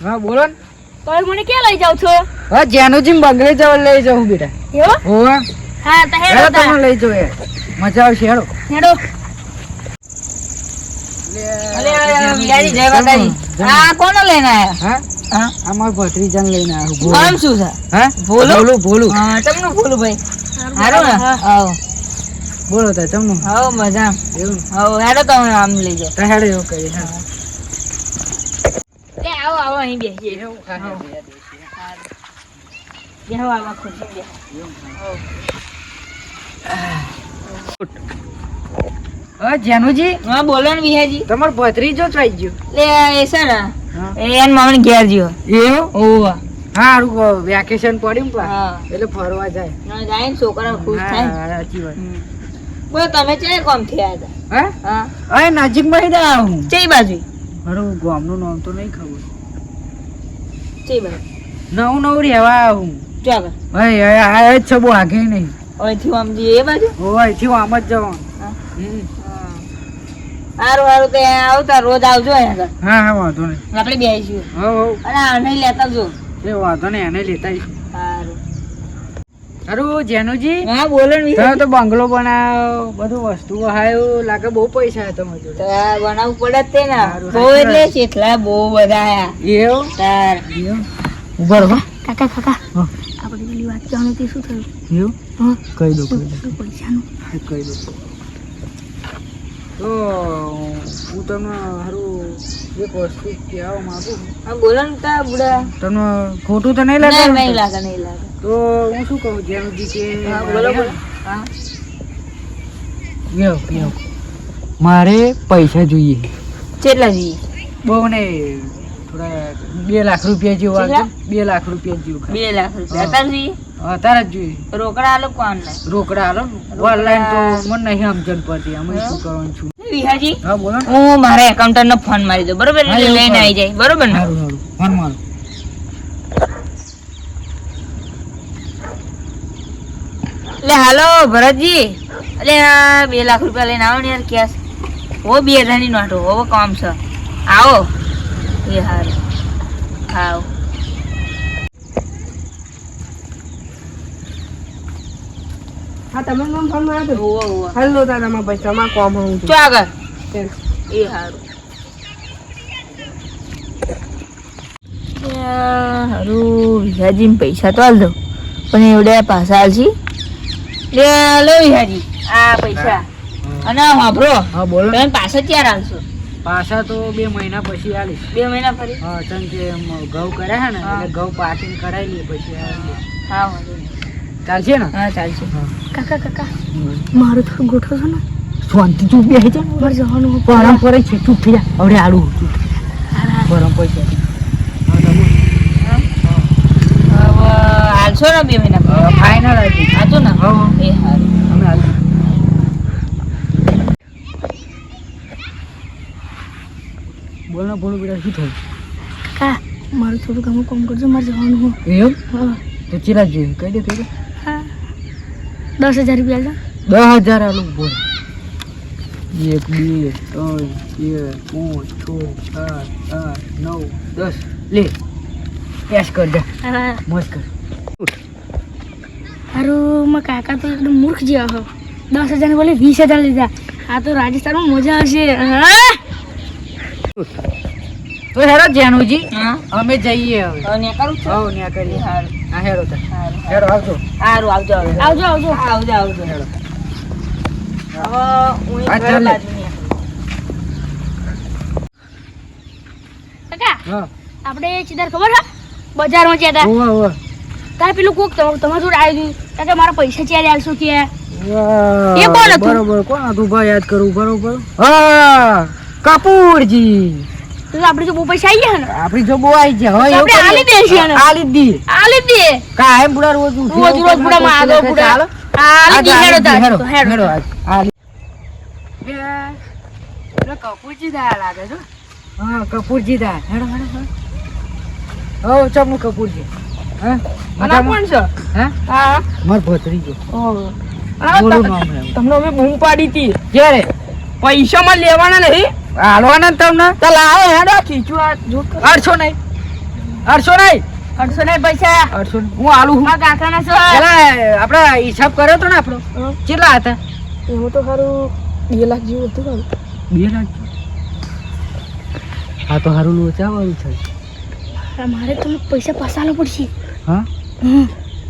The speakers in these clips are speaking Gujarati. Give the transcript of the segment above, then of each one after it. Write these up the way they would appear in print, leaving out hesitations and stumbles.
હા બોલો ને. તમે મને ક્યાં લઈ જાવ છો? હા જેનુજી બંગલે જવા લઈ જાઉં બેટા. એવો? હોવા. હા તો હેડો તમે લઈ જાઓ યાર. મજા આવશે હેડો. હેડો. અલે યારી જય માતાજી. આ કોને લઈને આયા? હા હા અમાર ભત્રીજાને લઈને આવ્યો. નામ શું છે? હા ભોલું. હા તમને ભોલું ભાઈ. હારું ને? આવો. બોલો તા ચમનું. આવો મજા. એવું. આવો હેડો તમે આમ લઈ જાઓ. તા હેડો એવું કહી. હા. લે આવો અહીં બેસીએ. એવું ખાય. બેહો આવા ખુરશી બેહો. હા જેનુજી. હા બોલો ને વિહાજી. તમાર ભત્રીજો થઈ ગયો. લે એ છે ને એન મામન ઘેર જ્યો. એવું? ઓવા. હારું વેકેશન પડ્યું ને પા. હા. એટલે ફરવા જાય. ના જાય ને છોકરા ખુશ થાય. હા સાચી વાત. બોલો તમે ક્યાં કોમ થયા હતા? હા હા અરે નજીકમાં જ આવું. ચઈ બાજુ? મારું ગામનું નામ તો નહીં ખબર. ચઈ બાજુ? નવું રહેવા આવું. ચાલ ભાઈ આ જ છે બહુ આગે નહીં. અહીંથી આમ જઈએ એ બાજુ? હોય થી આમ જ જવાનું. હા સારું સારું તો આવતા રોજ આવજો અહીંયા આગળ. હા વાંધો નહીં. આપણે બેસીશું. હો અને આને લેતા જો. એ વાંધો નહીં એને લેતા આવીશું. સારું. અરે જેનુજી. હા બોલો ને. તમે તો બંગલો બનાવ્યો બધું વસ્તુ વહાયું લાગે બહુ પૈસા હતા મજૂર. બનાવવું પડે જ તે ને. સારું, બહુ એટલે કેટલા બહુ બધા આયા. એવું તાર ઉભા રહો. કાકા આપણે પેલી વાત જાણો તે શું થયું? એવું હા કહી દો પૈસાનું. કહી દો. તો હું તમને સારું એક વસ્તુ કહેવા માંગુ. હા બોલો ને તા બુડા. તમને ખોટું તો નહીં નહીં લાગે? લાગે નહીં લાગે. તો હું શું કહું જેનુજી કે હા બોલો બોલો. હા મારે પૈસા જોઈએ. કેટલા જોઈએ? બહુ ને થોડા 2 લાખ રૂપિયા જેવું કેટલા? 2 લાખ રૂપિયા જેવું 2 લાખ રૂપિયા અત્યારે જોઈએ? અત્યારે જ જોઈએ. રોકડા આલો કોણ ને? રોકડા હાલો ઓનલાઈન તો મને નહીં સમજણ પડતી. અમે શું કરવાનું છું. વિહાજી હા બોલો ને. હું મારા એકાઉન્ટન્ટ નો ફોન મારી દો બરોબર? હા, એટલે એવું લઈને કરો. આવી જાય બરોબર ને? સારું ફોન મારો. એટલે હાલો ભરતજી. એટલે આ 2 લાખ રૂપિયા લઈને આવો ને યાર કેશ. હો 2000 ની નોટો હવે કામ છે. આવો એ હારું. આવો. હા તમે મને ફોન માર્યો તો? ઓવો ઓવો. હાલો દાદામાં પૈસા માં કોમ હું ચો આગળ. એ હારું. હારું વિહાજી પૈસા તો હાલ દો પણ એવડે પાછા હાલશી. લે લો વિહાજી આ પૈસા. અને વાપરો. હા બોલો. તમે પાછા ક્યારે હાલશો? પાછા તો 2 મહિના પછી આલીશ. 2 મહિના ફરી? હા ચમ કે ઘઉં કર્યા હે ને હા. એટલે ઘઉં પાકીને કરાવી લઈએ પછી આલીએ. હા વાંધો નહીં. ચાલશે ને? હા ચાલશે. કાકા મારું થોડું ગોઠવો છો ને? શાંતિ ચૂપ બેસી જા. મારે જવાનું પરમ પડે છે ચૂપ થઈ જા. હવે આડું પરમ પૈસા. હવે હાલશો ને 2 મહિના પછી? ફાઈનલ આવી. હાચું ને? હા. એ હારું. અમે આવી. બોલ ને બોલું બેટા શું થયું? કાકા મારું થોડું કામ કામ કરજો મારે જવાનું હું. એમ હા તો ચિરાગ જોઈએ કહી દે હા 10,000 રૂપિયા 10,000 આલું બોલ. 1 2 3 4 5 6 7 8 9 10 લે કેશ કર દે. હા મસ્ત કર. હારું માં કાકા તો એકદમ મૂર્ખ જેવા હો. 10,000 ને બોલે 20,000 લીધા. આ તો રાજસ્થાનમાં મજા આવશે. હા તો હેરો જેનુજી હા અમે જઈએ હવે. હવે ને કરું છું. હવ ન્યા કરીએ. હારું. હા હેરો તા હારું. હેરો આવજો. હારું આવજો હવે. આવજો આવજો. હા, આવજો આવજો. હેરો. હવે હું હા, ઘર ચાલે. બાજુ નીકળું. કાકા હા આપણે ચીદર ખબર છે બજારમાં ગયા હતા ઓવા ઓવા. તારે પેલું કોક તમારા જોડે આવ્યું હતું કે મારા પૈસા ચારે આલશો કે વાહ, એ કોણ હતું? બરોબર કોણ હતું ભાઈ યાદ કરું બરોબર. હા કપૂરજી. તો આપણે જો બહુ પૈસા આવી ગયા ને આપડી જો બહુ આવી છે હવે તો આપણે આલી દઈશું એને. આલી જ દી. આલી દે કાયમ બુડા રોજ રોજ બુડા માં આગળ બુડા આલી દે હેડો તાર તો હેડો કપૂરજી દા લાગે છે. હા કપૂરજી દા હેડો હેડો હેડો. હો ચમનું કપૂરજી. હા અને આ કોણ છે? હા હા માર ભત્રીજો. ઓહો બોલું નામ એમ. તમને અમે બૂમ પાડી હતી ક્યારે પૈસા માં લેવાના નહીં હાલવાના ને તમને તો લાવો હેડો ખીચું આ જો આઠસો નહીં અડસો નહીં, 800 પૈસા 800 હું આલું છું. મારા કાકાના છે. પેલા આપડા હિસાબ કર્યો તો ને આપણો કેટલા હતા? એમાં તો સારું 2 લાખ જેવું હતું કામ. 2 લાખ. હા તો સારું લોચા વાળું છે. મારે તો પૈસા પાછા આલવા પડશે. હા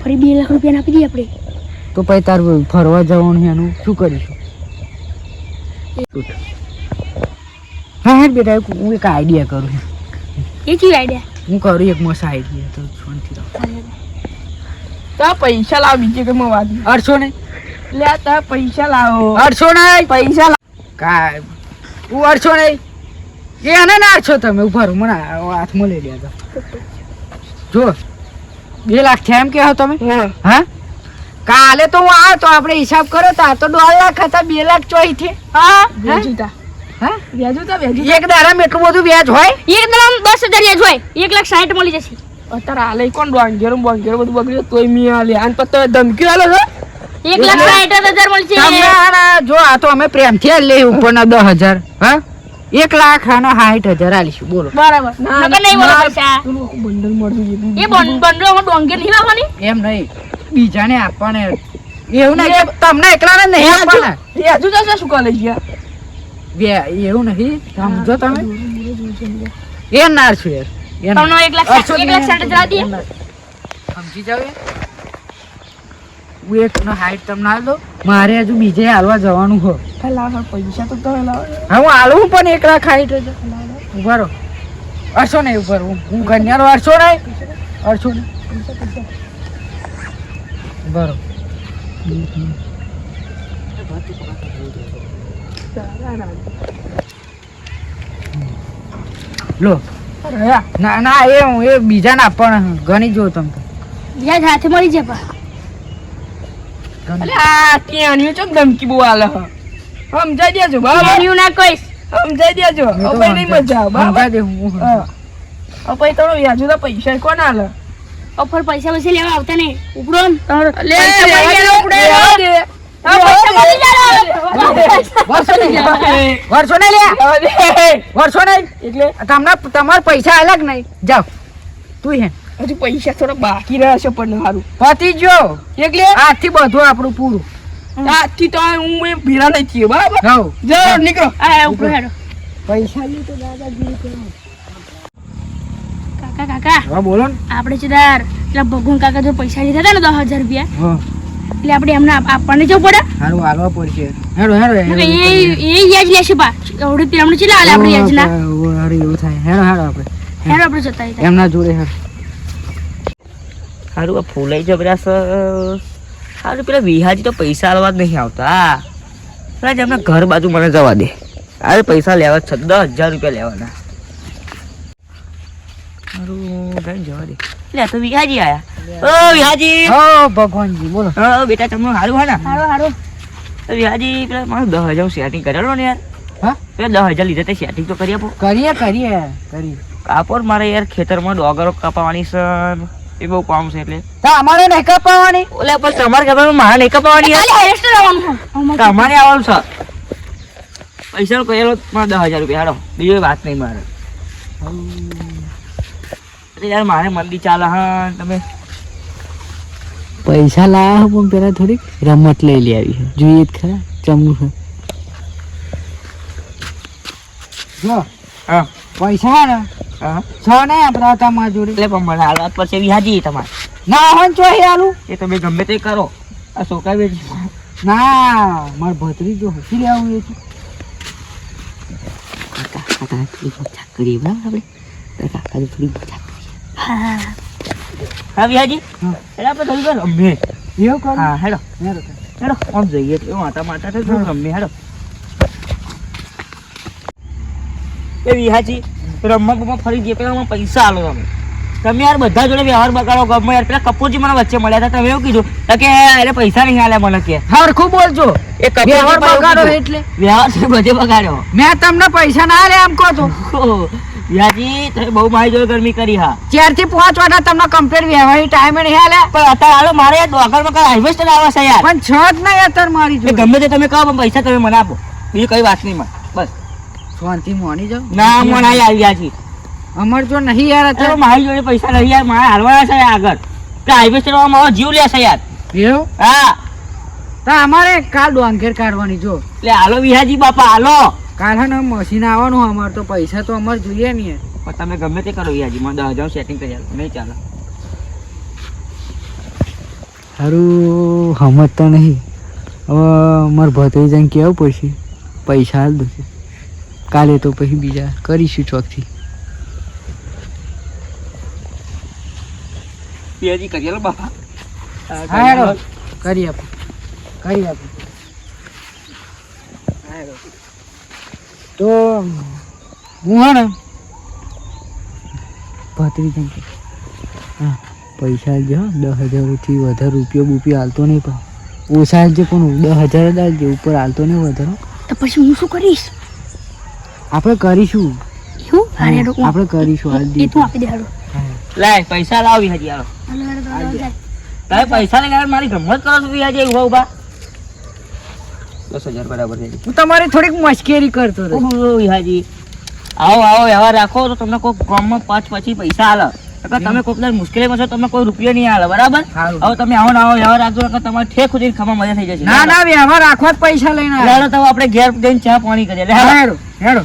ફરી 2 લાખ રૂપિયા આપી દઈએ આપણે. તો પછી તાર ફરવા જવાનું એનું શું કરીશું? હા હા બેટા હું એક આઈડિયા કરું છું. એ કેવી આઈડિયા? હું કરું એક મસ્ત આઈડિયા તો શાંતિ રહો. તો પૈસા લાવ બીજે કઈ વાત અડસો નહીં લે તા પૈસા લાવો અડસો નહીં પૈસા લાવ કાંઈ હું અડસો નહીં એ આને ના અડસો તમે ઉભા રહો મને હાથમાં લઈ લ્યા તો જો 2 લાખ થયા એમ કહો તમે? હા કાલે તો હું આવ્યો તો આપણે હિસાબ કર્યો તો આ તો 1.5 લાખ હતા 2 લાખ ચોઈ થે. હા વ્યાજુતા હા વ્યાજુતા વ્યાજુ એક દાડામાં એટલું બધું વ્યાજ હોય? એક દાડામાં 10,000 વ્યાજ હોય. 1,60,000 મળી જશે. અત્યારે હાલે કોણ ડોંગેરો બોંગેરો બધું બગડ્યું તોય મી આલે અને પત્તો ધમકી આલે છે 1,60,000 મળશે. તમને આના જો આ તો અમે પ્રેમથી લે ઉપરના 10,000 હા 1,60,000 અને 60,000 આલીશું બોલો. બરાબર. નકર નહીં મળે પૈસા. બંડલ મળ્યું એ બંડલમાં ડોંગર નહીં લાવવાની. એમ નહીં બીજાને આપવાને એવું નહીં કે તમને એકલાને નહીં આપવાના. વ્યાજુતા છે શું કાલે ગયા એવું નહીં સમજો તમે એ ના છું યાર તમને 1,60,000 દઈએ. સમજી જાવ હું એક નો હાઈટ તમને આલ દો મારે હજુ બીજે હાલવા જવાનું હો. લાવ પૈસા તો તમે લાવો હા હું હાલું પણ 1,60,000 ઉભા રહો. અડસો નહીં ઉભા રહો હું કન્યાનો અડસો નહીં અડસો નહીં ઉભા રહો. લો ના ના એ બીજા ના પણ ગણી જો તમે વ્યાજ હાથે મળી જાય પા. અલે આ ત્યાં ચમ ધમકી બહુ આલે હ સમજાઈ દેજો બરાબર એનું ના કહીશ. સમજાઈ દેજો હવે નહીં મજા આવે બરાબર દે હું હવે તમે વ્યાજુતા પૈસા કોણ આલે ઓફર પૈસા વસી લેવા આવતા નહીં. ઉપડો ને તમારો લે પૈસા મળી જાય. ઉપડે વર્ષો નહીં લે વર્ષો નહીં એટલે તમને તમારા પૈસા અલગ નહીં જાઓ તું હે હજુ પૈસા થોડા બાકી રહ્યા છે પણ સારું પતી જો એટલે આજથી બધું આપણું પૂરું. આજથી તો હું એ ભીરા નહીં થયો બરાબર જાઓ જાઓ નીકળો આ ઉપડો હેડો. પૈસા લી તો દાદાગીરી કરો. કાકા હા બોલો ને. આપણે ચિદાર પેલા ભગવાન કાકા જો પૈસા લીધા હતા ને 10,000 રૂપિયા હા એટલે આપણે એમને આપવાને જવું પડે. સારું હાલવા પડશે. હેડો હેડો એ વ્યાજ લેશે પા. એવડે પેલા ચેલા આલે આપણે વ્યાજના. હારું એવું થાય. હેડો હેડો આપણે હેડો આપણે જતા રહ્યા. એમના જોડે હેડો. સારું આ ફૂલાઈ જબરા સારું પેલા વિહાજી તો પૈસા આલવા જ નહીં આવતા. પેલા એમના ઘર બાજુ મને જવા દે. અરે પૈસા લેવા જ છે 10,000 રૂપિયા લેવાના. સારું ભાઈ જવા દે. લે તો વિહાજી આયા. ઓ વિહાજી હો ભગવાનજી બોલો. હા બેટા તમને સારું હા ને હારો હારો. તો વિહાજી પેલા મારું 10,000 સેટિંગ કરેલો ને યાર. હા પેલા 10,000 લીધા તે સેટિંગ તો કરી આપો. કરીએ કરીએ આપો ને મારે યાર ખેતરમાં ડોગરો કાપવાની છે એ બહુ કામ છે એટલે તો અમારે નહીં કપાવવાની. ઓલે પણ તમારે ખબર મારે નહીં કાપવાની યાર. ખાલી હેરસ્ટાઈલ આવવાનું છે. તમારે આવવાનું છે પૈસા કહેલો મારે 10,000 રૂપિયા હાડો બીજી વાત નહીં મારે યાર મારે મંદી ચાલે હા તમે પૈસા લાયા પણ પેલા થોડીક રમત લઈ લે આવી છે જોઈએ જ ખરા ચમનું છે જો હા પૈસા ને હા છ નહીં આપણા તમારા જોડે એટલે પણ મને હાલત પર છે વિહાજી તમારે ના હન ચોહી આલું એ તમે ગમે તે કરો આ છોકરા બેટી ના માર ભત્રી જો હસી લેવું એ છે કાકા થોડી મજાક કરીએ બરાબર આપણે કાકા થોડી મજાક કરીએ હા વિહાજી હા. એટલે આપણે થોડી વાર રમીએ એવું કરો હા હેડો હેડો. હેડો આમ જઈએ એટલે માતા માતા તો થોડું રમીએ હેડો એ વિહાજી રમવા ગમવા ફરી જઈએ પેલા મને પૈસા આલો તમે યાર બધા જોડે વ્યવહાર બગાડો ગમે યાર પેલા કપૂરજી મને વચ્ચે મળ્યા હતા તમે એવું કીધું તો કે એટલે પૈસા નહીં આલ્યા મને કે હરખું બોલજો એ વ્યવહાર બગાડો એટલે વ્યવહાર તો બધે બગાડ્યો મેં તમને પૈસા ના લે એમ કહો તો વિહાજી તમે બહુ મારી જોડે ગરમી કરી હા 4 થી 5 વાગ્યા તમને કમ્પ્લીટ વ્યવહાર ટાઈમે નહીં આલે પણ અત્યારે હાલો મારે ડોગરમાં કઈ હાર્વેસ્ટર આવે છે યાર પણ છ જ નહીં અત્યારે મારી એ જોડે ગમે તે તમે કહો પણ પૈસા તમે મને આપો બીજી કઈ વાત નહીં માં બસ શાંતિ મોની જાઓ ના મને આવી વિહાજી અમાર જો નહીં યાર અરે અત્યારે મારી જોડે પૈસા નહીં યાર, મારે હાલવાના છે આગળ. તે હાઈવે ચડવા મારો જીવ લેશે યાર. એવું હા તો અમારે કાલ ડોંગેર કાઢવાની જો એટલે હાલો વિહાજી બાપા હાલો. કાલ હે ને મશીન આવવાનું અમારે તો પૈસા તો અમારે જોઈએ ને યાર. પણ તમે ગમે તે કરો વિહાજી, મને 10,000 સેટિંગ કરી આલો. નહીં ચાલે. સારું સમજતા નહીં. હવે મારે ભત્રીજાને કહેવું પડશે પૈસા હાલ દો. કાલે તો પછી બીજા કરીશું ચોકથી. વિહાજી કરી આલો બાપા. હા હેડો કરી આપો કરી આપો. હા હેડો. તો હું હે ને ભત્રીજાને કહું, હા પૈસા આલજો હા, 10,000થી વધારે રૂપિયો બુપિયો હાલતો નહીં. પણ ઓછા હાલજો, પણ 10,000 જ હાલજો, ઉપર હાલતો નહીં વધારો. તો પછી હું શું કરીશ? આપણે કરીશું. શું? હારે હેડો. આપણે કરીશું હાલ એ તું આપી દે હેડો. લાય પૈસા લાવ વિહાજી હાલો. હાલો હેડો, તો હાલો જાય. તમે પૈસા ને કારણે મારી ગમત કરો છો વિહાજી ઉભા ઉભા. 10,000 બરાબર છે. હું તમારી થોડીક મશ્કરી કરતો હતો. ઓહો વિહાજી આવો આવો વ્યવહાર રાખો તો તમને કોઈ ગામમાં 5 પછી પૈસા આલે. નકર તમે કોઈક દર મુશ્કેલીમાં છો તમને કોઈ રૂપિયો નહીં આલે. બરાબર? સારું. હવે તમે આવો ને આવો વ્યવહાર રાખજો નકર તમારે ઠેક સુધી ખમા મજા થઈ જશે. ના ના વ્યવહાર રાખવા જ પૈસા લઈને આવ્યા. લેડો તો આપણે ઘેર જઈને ચા પાણી કરીએ. લે હેડો હેડો.